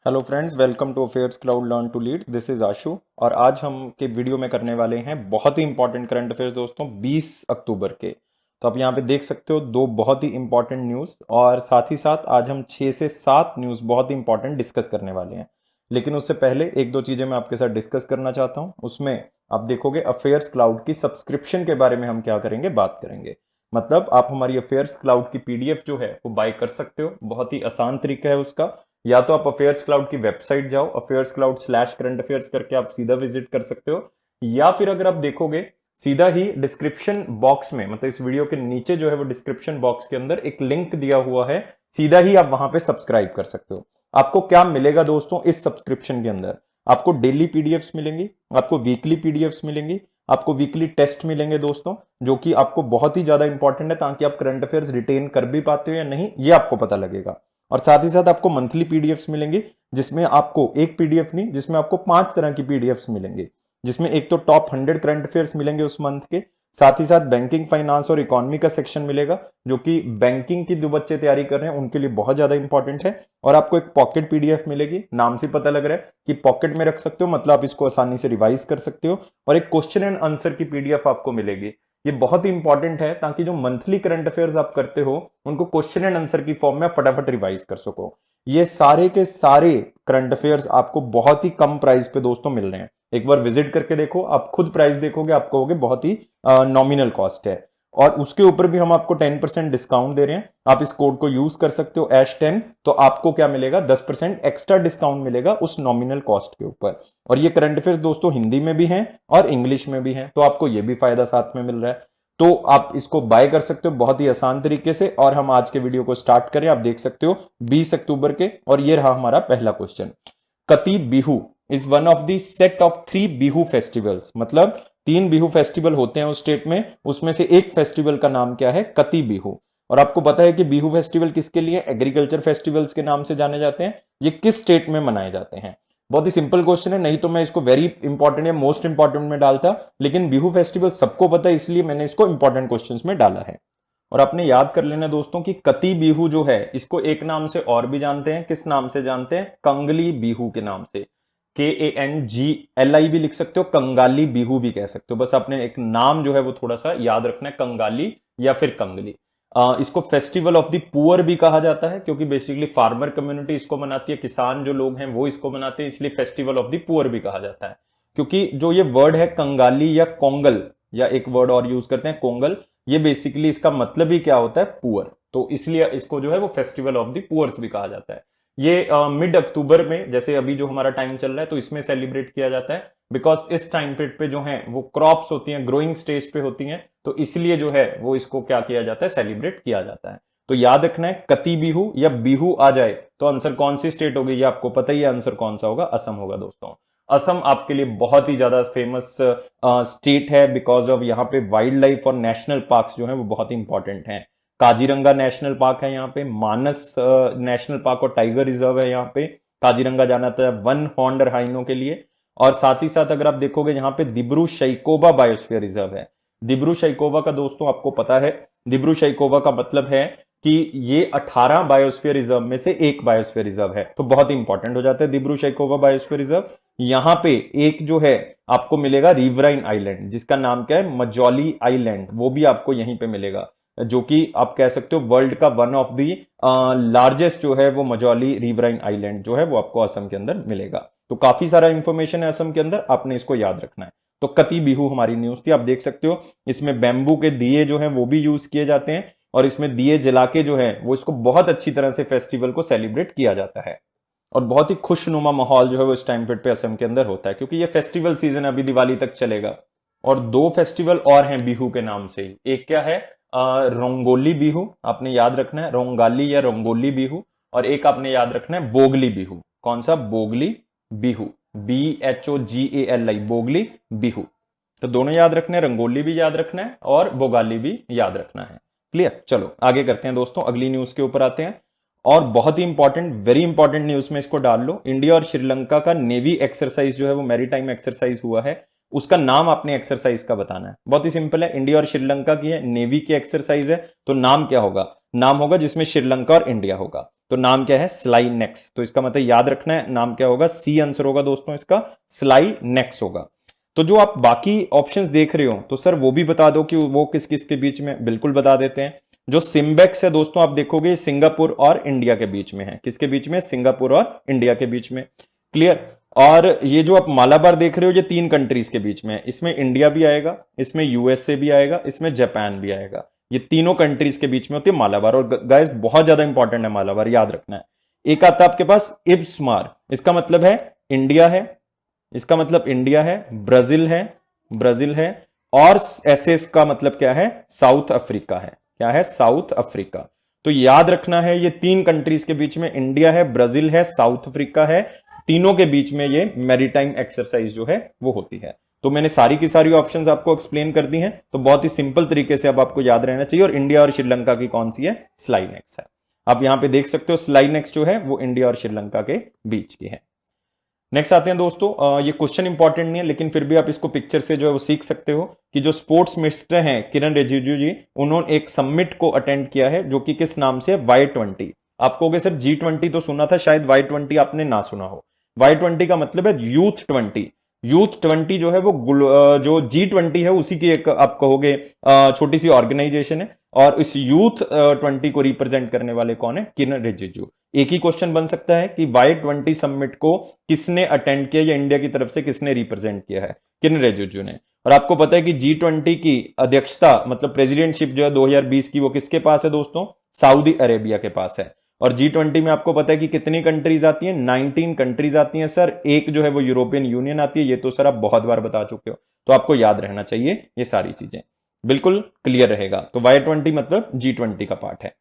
Hello friends, welcome to affairs cloud learn to lead. This is Ashu और आज हम के वीडियो में करने वाले हैं बहुत ही इंपॉर्टेंट करंट अफेयर्स दोस्तों 20 अक्टूबर के। तो आप यहाँ पे देख सकते हो दो बहुत ही इंपॉर्टेंट न्यूज़ और साथ ही साथ आज हम 6 से 7 न्यूज़ बहुत ही इंपॉर्टेंट डिस्कस करने वाले हैं। लेकिन उससे पहले एक दो चीज़ें मैं आपके साथ डिस्कस करना चाहता हूँ। उसमें आप देखोगे अफेयर्स क्लाउड की सब्सक्रिप्शन के बारे में हम क्या करेंगे, बात करेंगे। मतलब आप हमारी अफेयर्स क्लाउड की पीडीएफ जो है वो बाय कर सकते हो। बहुत ही आसान तरीका है उसका। या तो आप अफेयर्स क्लाउड की वेबसाइट जाओ, affairs cloud slash current affairs करके आप सीधा विजिट कर सकते हो। या फिर अगर आप देखोगे सीधा ही डिस्क्रिप्शन बॉक्स में, मतलब इस वीडियो के नीचे जो है वो डिस्क्रिप्शन बॉक्स के अंदर एक लिंक दिया हुआ है, सीधा ही आप वहां पे सब्सक्राइब कर सकते हो। आपको क्या मिलेगा दोस्तों इस सब्सक्रिप्शन के अंदर? आपको डेली पीडीएफ्स मिलेंगी, आपको वीकली पीडीएफ्स मिलेंगी, आपको वीकली टेस्ट मिलेंगे दोस्तों, जो कि आपको बहुत ही ज्यादा इंपॉर्टेंट है ताकि आप करंट अफेयर्स रिटेन कर भी पाते हो या नहीं ये आपको पता लगेगा। और साथ ही साथ आपको मंथली पीडीएफ्स मिलेंगे, जिसमें आपको एक पीडीएफ नहीं, जिसमें आपको 5 तरह की पीडीएफ्स मिलेंगे। जिसमें एक तो टॉप 100 करंट अफेयर्स मिलेंगे उस मंथ के, साथ ही साथ बैंकिंग, फाइनेंस और इकोनॉमी का सेक्शन मिलेगा, जो कि बैंकिंग की जो बच्चे तैयारी कर रहे हैं उनके लिए बहुत ज्यादा इंपॉर्टेंट है। और आपको एक पॉकेट पीडीएफ मिलेगी, नाम से पता लग रहा है कि पॉकेट में रख सकते हो, मतलब आप इसको आसानी से रिवाइज कर सकते हो। और एक क्वेश्चन एंड आंसर की पीडीएफ आपको मिलेगी। ये बहुत ही इंपॉर्टेंट है ताकि जो मंथली करंट अफेयर्स आप करते हो उनको क्वेश्चन एंड आंसर की फॉर्म में फटाफट रिवाइज कर सको। ये सारे के सारे करंट अफेयर्स आपको बहुत ही कम प्राइस पे दोस्तों मिल रहे हैं। एक बार विजिट करके देखो, आप खुद प्राइस देखोगे, आप कहोगे बहुत ही नॉमिनल कॉस्ट है। और उसके ऊपर भी हम आपको 10% डिस्काउंट दे रहे हैं। आप इस कोड को यूज कर सकते हो H10, तो आपको क्या मिलेगा, 10% एक्स्ट्रा डिस्काउंट मिलेगा उस नॉमिनल कॉस्ट के ऊपर। और ये करंट अफेयर्स दोस्तों हिंदी में भी हैं और इंग्लिश में भी हैं, तो आपको ये भी फायदा साथ में मिल रहा है। तो आप इसको बाय कर सकते हो बहुत ही आसान तरीके से। और हम आज के वीडियो को स्टार्ट करें। आप देख सकते हो 20 अक्टूबर के, और ये रहा हमारा पहला क्वेश्चन। कति Bihu is one of the set of 3 Bihu festivals. मतलब 3 बिहू फेस्टिवल होते हैं उस स्टेट में, उसमें से एक फेस्टिवल का नाम क्या है, कति बिहू। और आपको पता है कि बिहू फेस्टिवल किसके लिए, एग्रीकल्चर फेस्टिवल्स के नाम से जाने जाते हैं। ये किस स्टेट में मनाए जाते हैं? बहुत ही सिंपल क्वेश्चन है, नहीं तो मैं इसको वेरी इंपॉर्टेंट या मोस्ट इंपॉर्टेंट में डालता, लेकिन बिहू फेस्टिवल सबको पता है इसलिए मैंने इसको इंपॉर्टेंट क्वेश्चंस में डाला है। और आपने याद कर लेना दोस्तों कि कति बिहू जो है इसको एक नाम से और भी जानते हैं। किस नाम से जानते हैं? कंगली बिहू के नाम से। KANGLI भी लिख सकते हो, कंगाली बिहू भी कह सकते हो। बस आपने एक नाम जो है वो थोड़ा सा याद रखना है, कंगाली या फिर कंगली। इसको फेस्टिवल ऑफ द पुअर भी कहा जाता है, क्योंकि बेसिकली फार्मर कम्युनिटी इसको मनाती है, किसान जो लोग हैं वो इसको मनाते हैं, इसलिए फेस्टिवल ऑफ द पुअर भी कहा जाता है। क्योंकि जो ये वर्ड है कंगाली या कोंगल, या एक वर्ड और यूज करते हैं कोंगल, ये बेसिकली इसका मतलब ही क्या होता है, पुअर। तो इसलिए इसको जो है वो फेस्टिवल ऑफ द पुअर्स भी कहा जाता है। ये मिड अक्टूबर में, जैसे अभी जो हमारा टाइम चल रहा है, तो इसमें सेलिब्रेट किया जाता है। बिकॉज इस टाइम पीरियड पे जो है वो क्रॉप्स होती हैं, ग्रोइंग स्टेज पे होती हैं, तो इसलिए जो है वो इसको क्या किया जाता है, सेलिब्रेट किया जाता है। तो याद रखना है, कति बिहू या बिहू आ जाए तो आंसर कौन सी स्टेट होगी ये आपको पता ही है। आंसर कौन सा होगा? असम होगा दोस्तों। असम आपके लिए बहुत ही ज्यादा फेमस स्टेट है, बिकॉज ऑफ यहाँ पे वाइल्ड लाइफ और नेशनल पार्क्स जो है वो बहुत ही इंपॉर्टेंट हैं। काजीरंगा नेशनल पार्क है यहाँ पे, मानस नेशनल पार्क और टाइगर रिजर्व है यहाँ पे। काजीरंगा जाना था वन हॉर्न्ड राइनो के लिए। और साथ ही साथ अगर आप देखोगे यहाँ पे दिब्रू शैकोवा बायोस्फीयर रिजर्व है। दिब्रू शैकोवा का दोस्तों आपको पता है, दिब्रू शैकोवा का मतलब है कि ये 18 बायोस्फीयर रिजर्व में से एक बायोस्फीयर रिजर्व है, तो बहुत ही इंपॉर्टेंट हो जाता है दिब्रू शैकोवा बायोस्फीयर रिजर्व। यहाँ पे एक जो है आपको मिलेगा रिवराइन आइलैंड, जिसका नाम क्या है, मजौली आइलैंड, वो भी आपको यहीं पे मिलेगा, जो कि आप कह सकते हो वर्ल्ड का वन ऑफ दी लार्जेस्ट जो है वो मजौली रिवराइन आइलैंड जो है वो आपको असम के अंदर मिलेगा। तो काफी सारा इंफॉर्मेशन है असम के अंदर, आपने इसको याद रखना है। तो कति बिहू हमारी न्यूज थी। आप देख सकते हो इसमें बैम्बू के दिए जो हैं वो भी यूज किए जाते हैं, और इसमें दिए जला के जो है वो इसको बहुत अच्छी तरह से फेस्टिवल को सेलिब्रेट किया जाता है। और बहुत ही खुशनुमा माहौल जो है वो इस टाइम पे असम के अंदर होता है, क्योंकि ये फेस्टिवल सीजन अभी दिवाली तक चलेगा। और 2 फेस्टिवल और हैं बिहू के नाम से ही। एक क्या है, रोंगोली बिहू, आपने याद रखना है, रोंगाली या रोंगोली बिहू। और एक आपने याद रखना है बोगली बिहू। कौन सा? बोगली बिहू, BHOGALI, बोगली बिहू। तो दोनों याद रखने हैं, रंगोली भी याद रखना है और बोगाली भी याद रखना है। क्लियर? चलो आगे करते हैं दोस्तों, अगली न्यूज के ऊपर आते हैं। और बहुत ही इंपॉर्टेंट, वेरी इंपॉर्टेंट न्यूज में इसको डाल लो। इंडिया और श्रीलंका का नेवी एक्सरसाइज जो है वो मैरीटाइम एक्सरसाइज हुआ है, उसका नाम आपने एक्सरसाइज का बताना है। बहुत ही सिंपल है, इंडिया और श्रीलंका की है, नेवी की एक्सरसाइज है, तो नाम क्या होगा? नाम होगा जिसमें श्रीलंका और इंडिया होगा। तो नाम क्या है? स्लाइनेक्स। तो इसका मतलब याद रखना है, नाम क्या होगा? सी आंसर होगा दोस्तों इसका, स्लाइनेक्स होगा। तो जो आप बाकी ऑप्शंस देख रहे हो तो सर वो भी बता दो कि वो किस किस के बीच में, बिल्कुल बता देते हैं। जो सिम्बेक्स है दोस्तों आप देखोगे सिंगापुर और इंडिया के बीच में है। किसके बीच में? सिंगापुर और इंडिया के बीच में। क्लियर। और ये जो आप मालाबार देख रहे हो ये 3 कंट्रीज के बीच में है। इसमें इंडिया भी आएगा, इसमें यूएसए भी आएगा, इसमें जापान भी आएगा। ये तीनों कंट्रीज के बीच में होती है मालाबार। और गाइस बहुत ज्यादा इंपॉर्टेंट है मालाबार, याद रखना है। एक आता है आपके पास इब्समार, इसका मतलब है इंडिया है, इसका मतलब इंडिया है, ब्राजील है, ब्राजील है, और एसएस का मतलब क्या है? साउथ अफ्रीका है। क्या है? South Africa. तो याद रखना है ये 3 कंट्रीज के बीच में इंडिया है, ब्राजील है, साउथ अफ्रीका है, तीनों के बीच में ये मैरीटाइम एक्सरसाइज जो है वो होती है। तो मैंने सारी की सारी ऑप्शंस आपको एक्सप्लेन कर दी हैं। तो बहुत ही सिंपल तरीके से अब आपको याद रहना चाहिए। और इंडिया और श्रीलंका की कौन सी है? स्लाइनेक्स है। आप यहां पे देख सकते हो स्लाइनेक्स जो है वो इंडिया और श्रीलंका के बीच की है। नेक्स्ट आते हैं दोस्तों, ये क्वेश्चन इंपॉर्टेंट नहीं है लेकिन फिर भी आप इसको पिक्चर से जो है वो सीख सकते हो कि जो स्पोर्ट्स मिनिस्टर हैं किरण रिजिजू जी, उन्होंने एक समिट को अटेंड किया है जो कि किस नाम से? Y20। आप कहोगे सर G20 तो सुना था, शायद Y20 आपने ना सुना हो। Y20 का मतलब है यूथ 20। यूथ 20 जो है वो जो G20 है उसी की एक आप कहोगे छोटी सी ऑर्गेनाइजेशन है। और इस यूथ 20 को रिप्रेजेंट करने वाले कौन है? किरण रिजिजू। एक ही क्वेश्चन बन सकता है कि Y20 समिट को किसने अटेंड किया या इंडिया की तरफ से किसने रिप्रेजेंट किया है? किरण रिजिजू ने। और आपको पता है कि G20 की अध्यक्षता मतलब प्रेसिडेंटशिप जो है 2020 की वो किसके पास है दोस्तों? सऊदी अरेबिया के पास है। और G20 में आपको पता है कि कितनी कंट्रीज आती हैं? 19 कंट्रीज आती हैं सर। एक जो है वो यूरोपियन यूनियन आती है। ये तो सर आप बहुत बार बता चुके हो, तो आपको याद रहना चाहिए ये सारी चीजें, बिल्कुल क्लियर रहेगा। तो Y20 मतलब G20 का पार्ट है।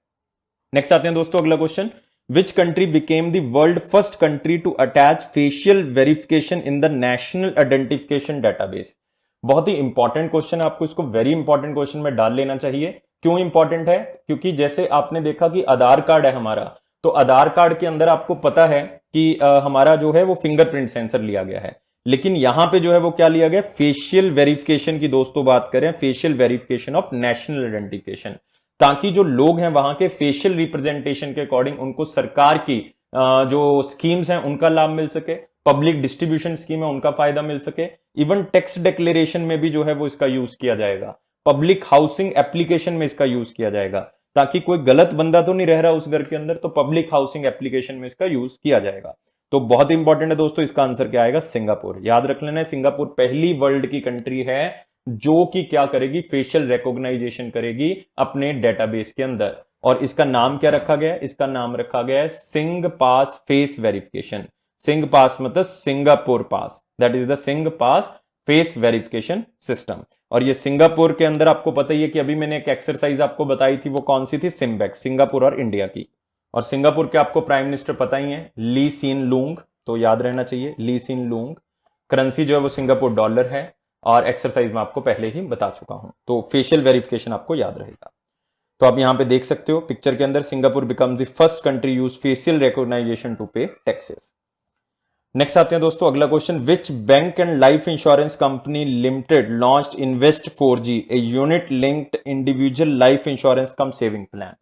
नेक्स्ट आते हैं दोस्तों अगला question. Which country became the world first country to attach facial verification in the national identification database? बहुत ही इंपॉर्टेंट क्वेश्चन है, आपको इसको वेरी इंपॉर्टेंट क्वेश्चन में डाल लेना चाहिए। क्यों इंपॉर्टेंट है? क्योंकि जैसे आपने देखा कि आधार कार्ड है हमारा, तो आधार कार्ड के अंदर आपको पता है कि हमारा जो है वो फिंगरप्रिंट सेंसर लिया गया है। लेकिन यहां पे जो है वो क्या लिया गया? फेशियल वेरिफिकेशन की दोस्तों बात करें, facial verification of national identification, ताकि जो लोग हैं वहां के फेशियल रिप्रेजेंटेशन के अकॉर्डिंग उनको सरकार की जो स्कीम्स हैं उनका लाभ मिल सके, पब्लिक डिस्ट्रीब्यूशन स्कीम है उनका फायदा मिल सके। इवन टैक्स डिक्लेरेशन में भी जो है वो इसका यूज किया जाएगा, पब्लिक हाउसिंग एप्लीकेशन में इसका यूज किया जाएगा, ताकि कोई गलत बंदा तो नहीं रह रहा उस घर के अंदर, तो पब्लिक हाउसिंग एप्लीकेशन में इसका यूज किया जाएगा। तो बहुत इंपॉर्टेंट है दोस्तों, इसका आंसर क्या आएगा? सिंगापुर। याद रख लेना है, सिंगापुर पहली वर्ल्ड की कंट्री है जो कि क्या करेगी? फेशियल रिकॉग्नाइजेशन करेगी अपने डेटाबेस के अंदर। और इसका नाम क्या रखा गया है? इसका नाम रखा गया है सिंग पास फेस वेरिफिकेशन। सिंग पास मतलब Singapore pass, that is the Singpass face verification system. और ये सिंगापुर के अंदर आपको पता ही है कि अभी मैंने एक एक्सरसाइज आपको बताई थी, वो कौन सी थी? सिम्बेक्स, सिंगापुर और इंडिया की। और सिंगापुर के आपको प्राइम मिनिस्टर पता ही है, ली सीन लूंग, तो याद रहना चाहिए ली सीन लूंग। करेंसी जो है वो सिंगापुर डॉलर है, और एक्सरसाइज में आपको पहले ही बता चुका हूं। तो फेशियल वेरिफिकेशन आपको याद रहेगा। तो आप यहां पे देख सकते हो पिक्चर के अंदर, Singapore become the first country use facial recognisation to pay taxes. Next आते हैं दोस्तों अगला question. Which bank and life insurance company limited launched invest 4G, a unit linked individual life insurance cum saving plan?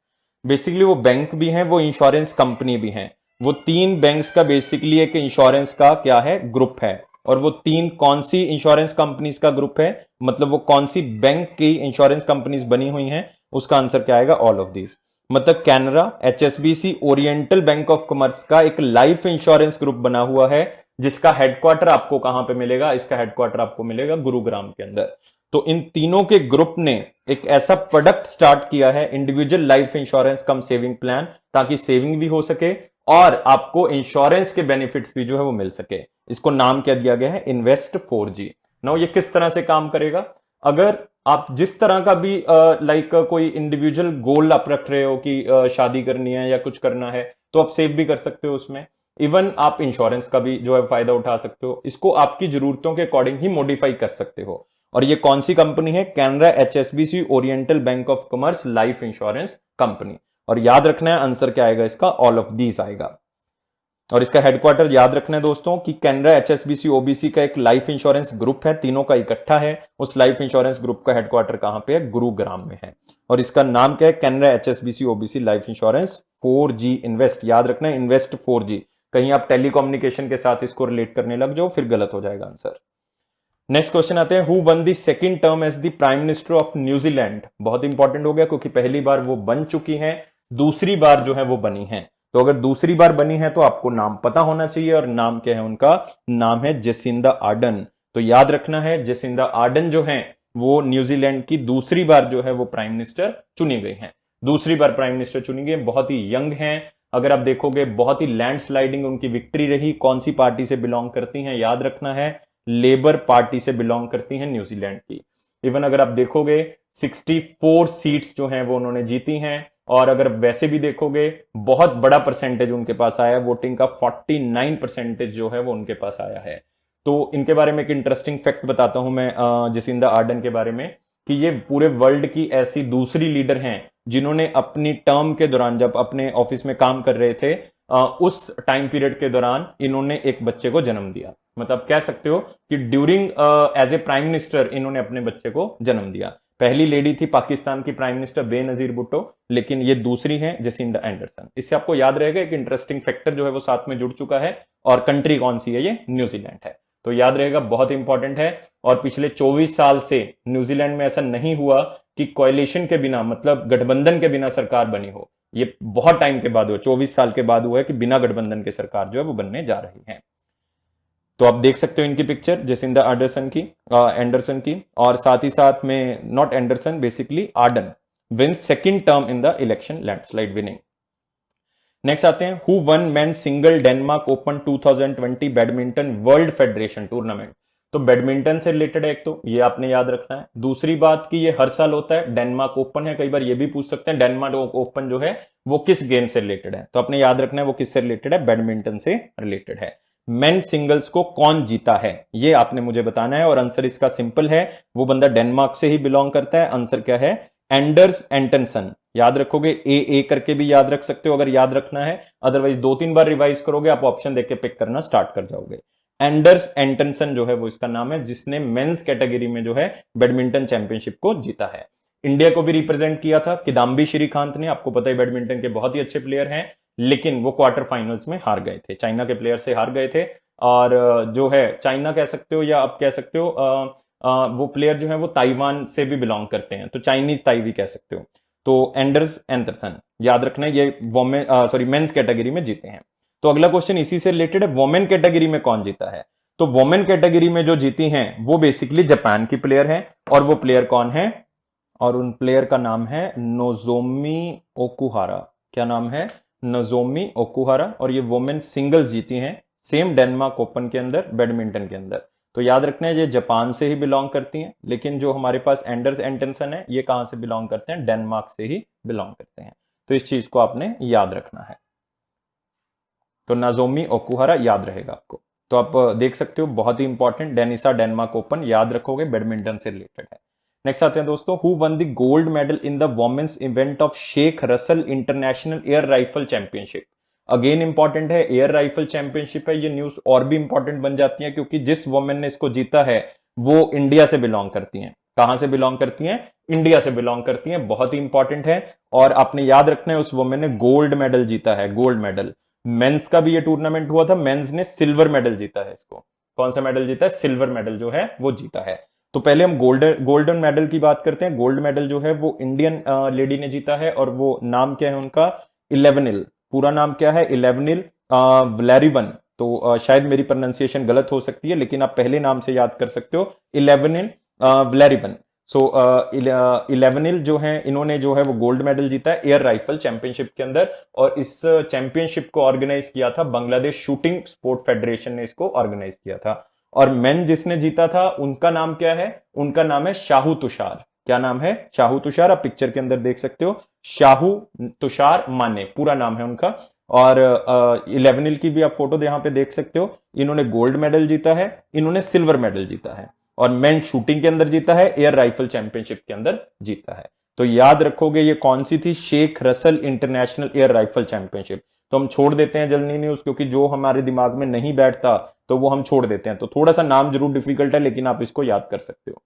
Basically वो bank भी हैं, वो insurance company भी हैं। वो 3 बैंक्स का बेसिकली एक इंश्योरेंस का क्या है? ग्रुप है। और वो 3 कौन सी इंश्योरेंस कंपनीज का ग्रुप है, मतलब वो कौन सी बैंक की इंश्योरेंस कंपनीज बनी हुई हैं? उसका आंसर क्या आएगा? All of this. मतलब Canara, HSBC, oriental bank of commerce का एक लाइफ इंश्योरेंस ग्रुप बना हुआ है, जिसका हेडक्वार्टर आपको कहां पे मिलेगा? इसका हेडक्वार्टर आपको मिलेगा गुरुग्राम के अंदर। तो इन तीनों के ग्रुप ने एक ऐसा प्रोडक्ट स्टार्ट किया है, individual life insurance cum saving plan, ताकि सेविंग भी हो सके और आपको इंश्योरेंस के बेनिफिट्स भी जो है वो मिल सके। इसको नाम क्या दिया गया है? Invest 4G। नाउ ये किस तरह से काम करेगा? अगर आप जिस तरह का भी लाइक कोई इंडिविजुअल गोल आप रख रहे हो कि शादी करनी है या कुछ करना है, तो आप सेव भी कर सकते हो उसमें। इवन आप इंश्योरेंस का भी जो है फायदा उठा सकते हो। इसको आपकी जरूरतों के अकॉर्डिंग ही मॉडिफाई कर सकते हो। और ये कौन सी कंपनी है? Canara, HSBC, oriental bank of commerce life insurance company. और याद रखना है आंसर क्या आएगा इसका? ऑल ऑफ दीज आएगा। और इसका हेडक्वार्टर याद रखना है दोस्तों कि कैनरा, एचएसबीसी, ओबीसी का एक लाइफ इंश्योरेंस ग्रुप है, तीनों का इकट्ठा है। उस लाइफ इंश्योरेंस ग्रुप का हेडक्वार्टर कहां पे है? गुरुग्राम में है। और इसका नाम क्या है? Canara HSBC OBC life insurance 4G invest. याद रखना है इन्वेस्ट 4G। कहीं आप टेलीकम्युनिकेशन के साथ इसको रिलेट करने लग जाओ फिर गलत हो जाएगा आंसर। नेक्स्ट क्वेश्चन आते हैं, who won the second term as the prime minister of New Zealand. बहुत इंपॉर्टेंट हो गया क्योंकि पहली बार वो बन चुकी हैं, दूसरी बार जो है वो बनी है। तो अगर दूसरी बार बनी है तो आपको नाम पता होना चाहिए, और नाम क्या है उनका? नाम है जेसिंदा आर्डन। तो याद रखना है जेसिंदा आर्डन जो है वो न्यूजीलैंड की दूसरी बार जो है वो प्राइम मिनिस्टर चुनी गई है। दूसरी बार प्राइम मिनिस्टर चुनी गई, बहुत ही यंग हैं। अगर आप देखोगे बहुत ही लैंडस्लाइडिंग उनकी विक्ट्री रही। कौन सी पार्टी से बिलोंग करती हैं? याद रखना है लेबर पार्टी से बिलोंग करती हैं न्यूजीलैंड की। इवन अगर आप देखोगे 64 सीट्स जो हैं वो उन्होंने जीती हैं। और अगर वैसे भी देखोगे बहुत बड़ा परसेंटेज उनके पास आया है, वोटिंग का 49% जो है वो उनके पास आया है। तो इनके बारे में एक इंटरेस्टिंग फैक्ट बताता हूं मैं जेसिंदा आर्डन के बारे में, कि ये पूरे वर्ल्ड की ऐसी दूसरी लीडर हैं जिन्होंने अपनी टर्म के दौरान, जब अपने ऑफिस में काम कर रहे थे, उस टाइम पीरियड के दौरान इन्होंने एक बच्चे को जन्म दिया। मतलब कह सकते हो कि during as a prime minister इन्होंने अपने बच्चे को जन्म दिया। पहली लेडी थी पाकिस्तान की प्राइम मिनिस्टर बेनजीर भुट्टो, लेकिन ये दूसरी हैं जेसिंडा एंडरसन। इससे आपको याद रहेगा एक इंटरेस्टिंग फैक्टर जो है वो साथ में जुड़ चुका है। और कंट्री कौन सी है? ये न्यूजीलैंड है। तो याद रहेगा, बहुत इंपॉर्टेंट है। और पिछले 24 साल से न्यूजीलैंड में ऐसा नहीं हुआ कि कोएलिशन के बिना, मतलब गठबंधन के बिना सरकार बनी हो। ये बहुत टाइम के बाद हुआ, 24 साल के बाद हुआ है कि बिना गठबंधन के सरकार जो है वो बनने जा रही है। तो आप देख सकते हो इनकी पिक्चर जेसिंदा एंडरसन की, और साथ ही साथ में not Anderson, basically Ardern win second term in the election, landslide winning. Next आते हैं, who won men single Denmark open 2020 badminton world federation tournament. तो बैडमिंटन से रिलेटेड है एक, तो ये आपने याद रखना है। दूसरी बात कि ये हर साल होता है, डेनमार्क ओपन है। कई बार ये भी पूछ सकते हैं डेनमार्क ओपन जो है वो किस गेम से रिलेटेड है, तो आपने याद रखना है वो किससे रिलेटेड है? बैडमिंटन से रिलेटेड है। मेन सिंगल्स को कौन जीता है ये आपने मुझे बताना है, और आंसर इसका सिंपल है, वो बंदा डेनमार्क से ही बिलोंग करता है। आंसर क्या है? एंडर्स एंटनसन। याद रखोगे, ए करके भी याद रख सकते हो अगर याद रखना है, अदरवाइज 2-3 बार रिवाइज करोगे आप ऑप्शन देख के पिक करना स्टार्ट कर जाओगे। एंडर्स एंटनसन जो है वो इसका नाम है, जिसने मेंस कैटेगरी में जो है बैडमिंटन चैंपियनशिप को जीता है। इंडिया को भी रिप्रेजेंट किया था किदाम्बी श्रीकांत ने, आपको पता है बैडमिंटन के बहुत ही अच्छे प्लेयर हैं, लेकिन वो क्वार्टर फाइनल्स में हार गए थे, चाइना के प्लेयर से हार गए थे। और जो है चाइना कह सकते हो या आप कह सकते हो वो प्लेयर जो है वो ताइवान से भी बिलोंग करते हैं, तो चाइनीज ताइवी कह सकते हो। तो एंडर्स एंटरसन याद रखना है, ये मेंस कैटेगरी में जीते हैं। तो अगला क्वेश्चन इसी से रिलेटेड है, वोमेन कैटेगरी में कौन जीता है? तो वोमेन कैटेगरी में जो जीती हैं वो बेसिकली जापान की प्लेयर हैं, और वो प्लेयर कौन है? और उन प्लेयर का नाम है नोजोमी ओकुहारा। क्या नाम है? Nozomi Okuhara. और ये वोमेन सिंगल्स जीती हैं सेम डेनमार्क ओपन के अंदर, बैडमिंटन के अंदर। तो याद रखना है ये जापान से ही बिलोंग करती हैं, लेकिन जो हमारे पास एंडर्स एंटनसन है ये कहां से बिलोंग करते हैं? डेनमार्क से ही बिलोंग करते हैं। तो इस चीज को आपने याद रखना है। तो नाजोमी ओकुहारा याद रहेगा आपको। तो आप देख सकते हो बहुत ही इंपॉर्टेंट, डेनिसा डेनमार्क ओपन याद रखोगे, बैडमिंटन से रिलेटेड है। नेक्स्ट आते हैं दोस्तों, who won the gold medal in the women's event of Sheikh Russel international air rifle championship. Again important है, एयर राइफल चैंपियनशिप है। ये न्यूज और भी इंपॉर्टेंट बन जाती है क्योंकि जिस वोमेन ने इसको जीता है वो इंडिया से बिलोंग करती हैं। कहां से बिलोंग करती हैं? इंडिया से बिलोंग करती हैं। बहुत ही इंपॉर्टेंट है, और आपने याद रखना है उस वोमेन ने गोल्ड मेडल जीता है, गोल्ड मेडल। मेंस का भी ये टूर्नामेंट हुआ था, मेंस ने सिल्वर मेडल जीता है इसको। कौन सा मेडल जीता है? सिल्वर मेडल जो है वो जीता है। तो पहले हम गोल्डन मेडल की बात करते हैं। गोल्ड मेडल जो है वो इंडियन लेडी ने जीता है, और वो नाम क्या है उनका? इलेवनिल। पूरा नाम क्या है? इलेवनिल वलैरिवन। तो शायद मेरी प्रोनाउंसिएशन गलत हो सकती है, लेकिन आप पहले नाम से याद कर सकते हो, इलेवनिल वलैरिवन। सो इलेवनिल जो है इन्होंने जो है वो गोल्ड मेडल जीता है एयर राइफल चैंपियनशिप के अंदर, और इस चैंपियनशिप को ऑर्गेनाइज किया था बांग्लादेश शूटिंग स्पोर्ट फेडरेशन ने, इसको ऑर्गेनाइज किया था। और मेन जिसने जीता था उनका नाम क्या है? उनका नाम है शाहू तुषार। क्या नाम है? शाहू तुषार। आप पिक्चर के अंदर देख सकते हो, शाहू तुषार माने पूरा नाम है उनका। और इलेवनिल की भी आप फोटो यहां पे देख सकते हो। इन्होंने गोल्ड मेडल जीता है, इन्होंने सिल्वर मेडल जीता है, और मेन शूटिंग के अंदर जीता है, एयर राइफल चैंपियनशिप के अंदर जीता है। तो याद रखोगे ये कौन सी थी? Sheikh Russel international air rifle championship. तो हम छोड़ देते हैं जनरली न्यूज, क्योंकि जो हमारे दिमाग में नहीं बैठता तो वो हम छोड़ देते हैं। तो थोड़ा सा नाम जरूर डिफिकल्ट है, लेकिन आप इसको याद कर सकते हो।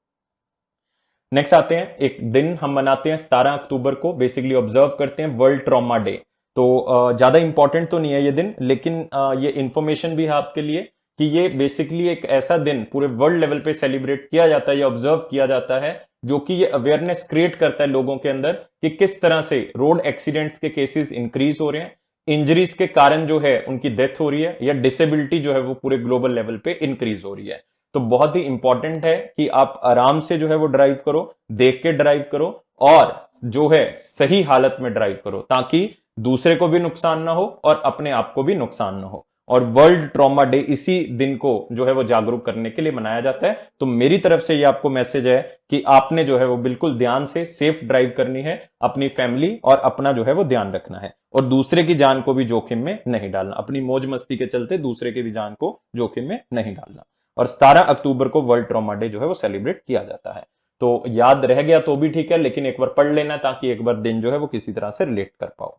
नेक्स्ट आते हैं, एक दिन हम मनाते हैं 17 अक्टूबर को, बेसिकली ऑब्जर्व करते हैं वर्ल्ड ट्रॉमा डे। तो ज्यादा इंपॉर्टेंट तो नहीं है ये दिन, लेकिन ये इंफॉर्मेशन भी है आपके लिए कि ये बेसिकली एक ऐसा दिन पूरे वर्ल्ड लेवल पे सेलिब्रेट किया जाता है या ऑब्जर्व किया जाता है, जो कि ये अवेयरनेस क्रिएट करता है लोगों के अंदर कि किस तरह से रोड एक्सीडेंट्स के केसेस इंक्रीज हो रहे हैं, इंजरीज के कारण जो है उनकी डेथ हो रही है, या डिसेबिलिटी जो है वो पूरे ग्लोबल लेवल पे इंक्रीज हो रही है। तो बहुत ही इंपॉर्टेंट है कि आप आराम से जो है वो ड्राइव करो, देख के ड्राइव करो, और जो है सही हालत में ड्राइव करो, ताकि दूसरे को भी नुकसान ना हो और अपने आप को भी नुकसान ना हो। और वर्ल्ड ट्रॉमा डे इसी दिन को जो है वो जागरूक करने के लिए मनाया जाता है। तो मेरी तरफ से ये आपको मैसेज है कि आपने जो है वो बिल्कुल ध्यान से सेफ ड्राइव करनी है, अपनी फैमिली और अपना जो है वो ध्यान रखना है, और दूसरे की जान को भी जोखिम में नहीं डालना, अपनी मौज मस्ती के चलते दूसरे की भी जान को जोखिम में नहीं डालना। और 17 अक्टूबर को वर्ल्ड ट्रॉमा डे जो है वो सेलिब्रेट किया जाता है। तो याद रह गया तो भी ठीक है, लेकिन एक बार पढ़ लेना ताकि एक बार दिन जो है वो किसी तरह से रिलेट कर पाओ।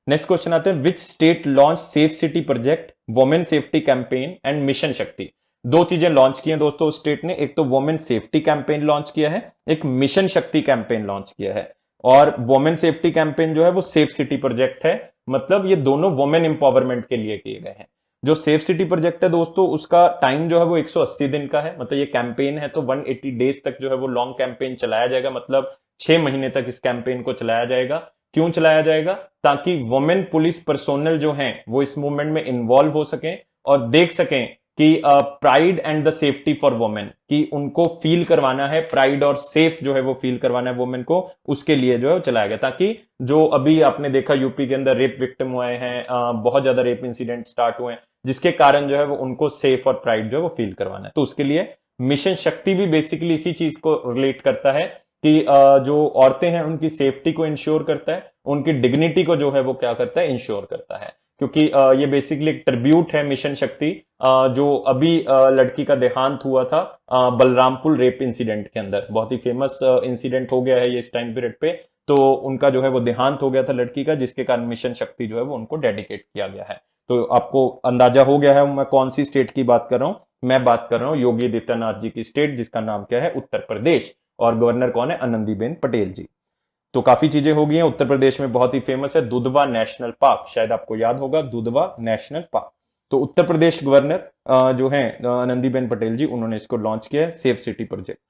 नेक्स्ट क्वेश्चन आते हैं, which state launch safe city project, women safety campaign and mission शक्ति। दो चीजें लॉन्च की हैं दोस्तों उस स्टेट ने, एक तो वुमेन सेफ्टी कैंपेन लॉन्च किया है, एक मिशन शक्ति कैंपेन लॉन्च किया है। और वुमेन सेफ्टी कैंपेन जो है वो सेफ सिटी प्रोजेक्ट है, मतलब ये दोनों वुमेन एम्पावरमेंट के लिए किए गए हैं। जो सेफ सिटी प्रोजेक्ट है दोस्तों, उसका टाइम जो है वो 180 दिन का है, मतलब ये कैंपेन है तो 180 डेज तक जो है वो लॉन्ग कैंपेन चलाया जाएगा, मतलब 6 महीने तक इस कैंपेन को चलाया जाएगा। क्यों चलाया जाएगा? ताकि वुमेन पुलिस पर्सोनल जो हैं वो इस मूवमेंट में इन्वॉल्व हो सकें और देख सकें कि pride and the safety for women, कि उनको फील करवाना है प्राइड और सेफ जो है वो फील करवाना है वुमेन को, उसके लिए जो है वो चलाया गया। ताकि जो अभी आपने देखा यूपी के अंदर रेप विक्टिम हुए हैं, बहुत ज्यादा रेप इंसिडेंट स्टार्ट हुए हैं, जिसके कारण जो है वो उनको सेफ और प्राइड जो है वो फील करवाना है। तो उसके लिए मिशन शक्ति भी बेसिकली इसी चीज को रिलेट करता है कि जो औरतें हैं उनकी सेफ्टी को इंश्योर करता है, उनकी डिग्निटी को जो है वो क्या करता है, इंश्योर करता है। क्योंकि ये बेसिकली एक ट्रिब्यूट है मिशन शक्ति, जो अभी लड़की का देहांत हुआ था बलरामपुर रेप इंसिडेंट के अंदर, बहुत ही फेमस इंसिडेंट हो गया है ये इस टाइम पीरियड पे। तो उनका जो है वो देहांत हो गया था लड़की का, जिसके कारण मिशन शक्ति जो है वो उनको डेडिकेट किया गया है। तो आपको अंदाजा हो गया है मैं कौन सी स्टेट की बात कर रहा हूं। मैं बात कर रहा हूं योगी आदित्यनाथ जी की स्टेट, जिसका नाम क्या है, उत्तर प्रदेश, और गवर्नर कौन है, आनंदीबेन पटेल जी। तो काफी चीजें हो गई हैं। उत्तर प्रदेश में बहुत ही फेमस है दुधवा नेशनल पार्क, शायद आपको याद होगा दुधवा नेशनल पार्क। तो उत्तर प्रदेश गवर्नर जो है आनंदीबेन पटेल जी, उन्होंने इसको लॉन्च किया है, सेफ सिटी प्रोजेक्ट।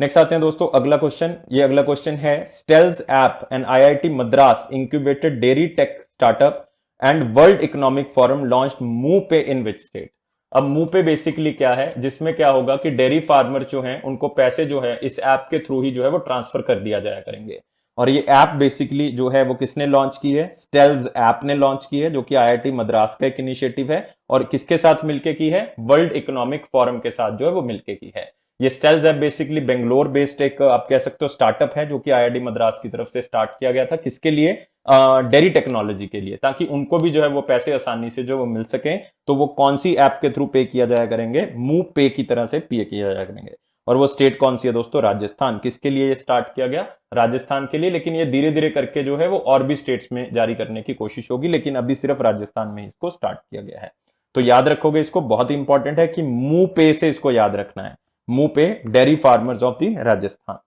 नेक्स्ट आते हैं दोस्तों अगला क्वेश्चन। ये अगला क्वेश्चन है, Stellapps and IIT Madras incubated dairy tech startup and World Economic Forum launched move pay in which state. अब मूव पे बेसिकली क्या है, जिसमें क्या होगा कि डेयरी फार्मर जो हैं उनको पैसे जो है इस ऐप के थ्रू ही जो है वो ट्रांसफर कर दिया जाया करेंगे। और ये ऐप बेसिकली जो है वो किसने लॉन्च की है, स्टेल्स ऐप ने लॉन्च की है, जो कि आईआईटी मद्रास का एक इनिशिएटिव है, और किसके साथ मिलके की है, वर्ल्ड इकोनॉमिक फोरम के साथ जो है वो मिलके की है। ये स्टेल्स ऐप बेसिकली बेंगलोर बेस्ड एक आप कह सकते हो स्टार्टअप है, जो कि आईआईटी मद्रास की तरफ से स्टार्ट किया गया था। किसके लिए, डेयरी टेक्नोलॉजी के लिए, ताकि उनको भी जो है वो पैसे आसानी से जो वो मिल सके। तो वो कौन सी ऐप के थ्रू पे किया जाया करेंगे, मूव पे की तरह से पे किया जाया करेंगे। और वो स्टेट कौन सी है दोस्तों, राजस्थान। किसके लिए ये स्टार्ट किया गया, राजस्थान के लिए। लेकिन ये धीरे धीरे करके जो है वो और भी स्टेट्स में जारी करने की कोशिश होगी, लेकिन अभी सिर्फ राजस्थान में इसको स्टार्ट किया गया है। तो याद रखोगे इसको, बहुत ही इंपॉर्टेंट है कि मूव पे से इसको याद रखना है, मूव पे dairy farmers of the Rajasthan.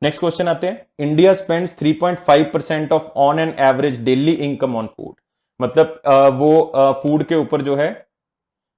Next question आते हैं, India spends 3.5% of on an average daily income on food. मतलब वो फूड के ऊपर जो है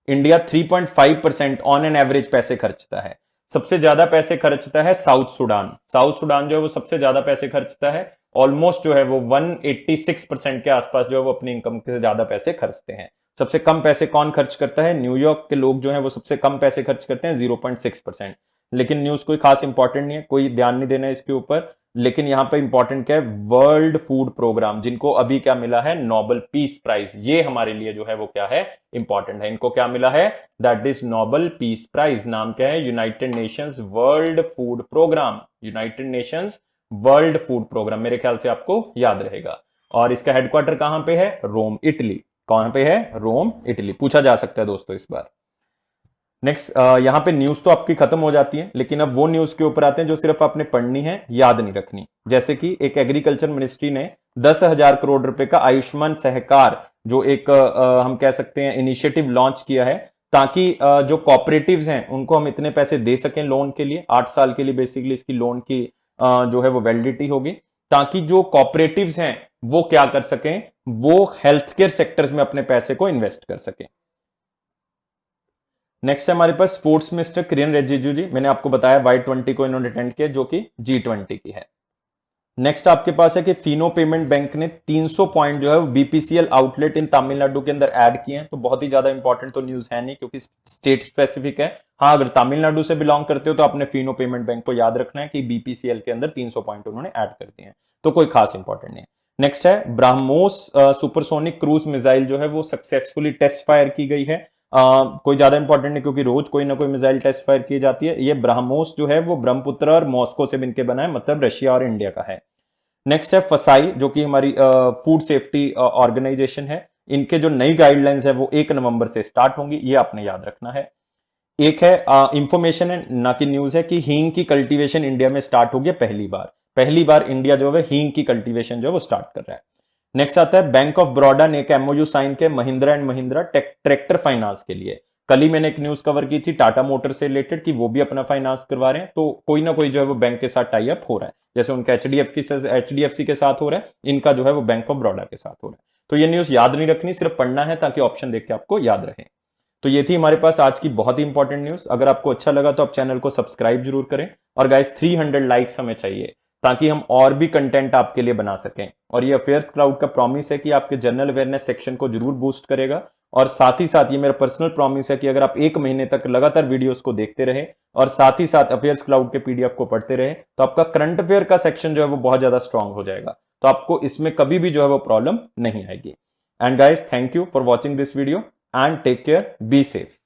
इंडिया 3.5% ऑन एन एवरेज पैसे खर्चता है। सबसे ज्यादा पैसे खर्चता है साउथ सुडान। साउथ सुडान जो है वो सबसे ज्यादा पैसे खर्चता है, ऑलमोस्ट जो है वो 186% के आसपास जो है वो अपनी इनकम से ज्यादा पैसे खर्चते हैं। सबसे कम पैसे कौन खर्च करता है, न्यूयॉर्क के लोग जो हैं वो सबसे कम पैसे खर्च करते हैं 0.6%। लेकिन न्यूज कोई खास इंपॉर्टेंट नहीं है, कोई ध्यान नहीं देना है इसके ऊपर। लेकिन यहां पे इंपॉर्टेंट क्या है, वर्ल्ड फूड प्रोग्राम, जिनको अभी क्या मिला है, नोबेल पीस प्राइज। ये हमारे लिए जो है वो क्या है, इंपॉर्टेंट है। इनको क्या मिला है, that is Nobel peace prize. नाम क्या है, United Nations World Food Programme, United Nations World Food Programme, मेरे ख्याल से आपको याद रहेगा। और इसका हेडक्वार्टर कहां पे है, रोम इटली। कहां पे है, रोम इटली। पूछा जा सकता है दोस्तों इस बार। नेक्स्ट, यहां पे न्यूज तो आपकी खत्म हो जाती है, लेकिन अब वो न्यूज के ऊपर आते हैं जो सिर्फ आपने पढ़नी है, याद नहीं रखनी। जैसे कि एक एग्रीकल्चर मिनिस्ट्री ने 10,000 करोड़ रुपए का आयुष्मान सहकार जो एक हम कह सकते हैं इनिशिएटिव लॉन्च किया है, ताकि जो कॉपरेटिव्स हैं उनको हम इतने पैसे दे सकें लोन के लिए। 8 साल के लिए बेसिकली इसकी लोन की जो है वो वैलिडिटी होगी, ताकि जो कॉपरेटिव्स हैं वो क्या कर सकें, वो हेल्थ केयर सेक्टर्स में अपने पैसे को इन्वेस्ट कर सकें। नेक्स्ट है हमारे पास स्पोर्ट्स मिनिस्टर किरेन रिजिजू जी। मैंने आपको बताया Y20 को इन्होंने अटेंड किया, जो कि G20 की है। नेक्स्ट आपके पास है कि फिनो पेमेंट बैंक ने 300 पॉइंट जो है बीपीसीएल आउटलेट इन तमिलनाडु के अंदर ऐड किए हैं। तो बहुत ही ज्यादा इंपॉर्टेंट तो न्यूज है नहीं, क्योंकि स्टेट स्पेसिफिक है। हाँ, अगर तमिलनाडु से बिलोंग करते हो तो आपने फिनो पेमेंट बैंक को याद रखना है कि बीपीसीएल के अंदर 300 पॉइंट उन्होंने ऐड कर दिए हैं, तो कोई खास इंपॉर्टेंट नहीं है। नेक्स्ट है ब्रह्मोस सुपरसोनिक क्रूज मिसाइल जो है वो सक्सेसफुली टेस्ट फायर की गई है। कोई ज्यादा इंपॉर्टेंट नहीं, क्योंकि रोज कोई ना कोई मिसाइल टेस्ट फायर की जाती है। ये ब्रह्मोस जो है वो ब्रह्मपुत्र और मॉस्को से मिलकर बना है, मतलब रशिया और इंडिया का है। नेक्स्ट है फसाई, जो कि हमारी फूड सेफ्टी ऑर्गेनाइजेशन है। इनके जो नई गाइडलाइंस है वो 1 नवंबर से स्टार्ट होंगी, ये आपने याद रखना है। एक है इंफॉर्मेशन है ना कि न्यूज है कि हींग की कल्टीवेशन इंडिया में स्टार्ट हो गया पहली बार इंडिया जो है हींग की कल्टीवेशन जो है वो स्टार्ट कर रहा है। नेक्स्ट आता है बैंक ऑफ बड़ौदा ने एक एमओयू साइन किया Mahindra and Mahindra tractor finance के लिए। कल ही मैंने एक न्यूज कवर की थी टाटा मोटर से रिलेटेड कि वो भी अपना फाइनेंस करवा रहे हैं। तो कोई ना कोई जो है वो बैंक के साथ टाई अप हो रहा है, जैसे उनका एचडीएफसी के साथ हो रहा है, इनका जो है वो बैंक ऑफ बड़ौदा के साथ हो रहा है। तो ये न्यूज याद नहीं रखनी, सिर्फ पढ़ना है ताकि ऑप्शन देख के आपको याद रहे। तो ये थी हमारे पास आज की बहुत ही इंपॉर्टेंट न्यूज। अगर आपको अच्छा लगा तो आप चैनल को सब्सक्राइब जरूर करें, और गाइस 300 लाइक्स हमें चाहिए ताकि हम और भी कंटेंट आपके लिए बना सकें। और ये अफेयर्स क्लाउड का प्रॉमिस है कि आपके जनरल अवेयरनेस सेक्शन को जरूर बूस्ट करेगा। और साथ ही साथ ये मेरा पर्सनल प्रॉमिस है कि अगर आप 1 महीने तक लगातार वीडियोस को देखते रहे और साथ ही साथ अफेयर्स क्लाउड के पीडीएफ को पढ़ते रहे, तो आपका करंट अफेयर का सेक्शन जो है वो बहुत ज्यादा स्ट्रांग हो जाएगा। तो आपको इसमें कभी भी जो है वो प्रॉब्लम नहीं आएगी। And guys, thank you for watching this video and take care, be safe.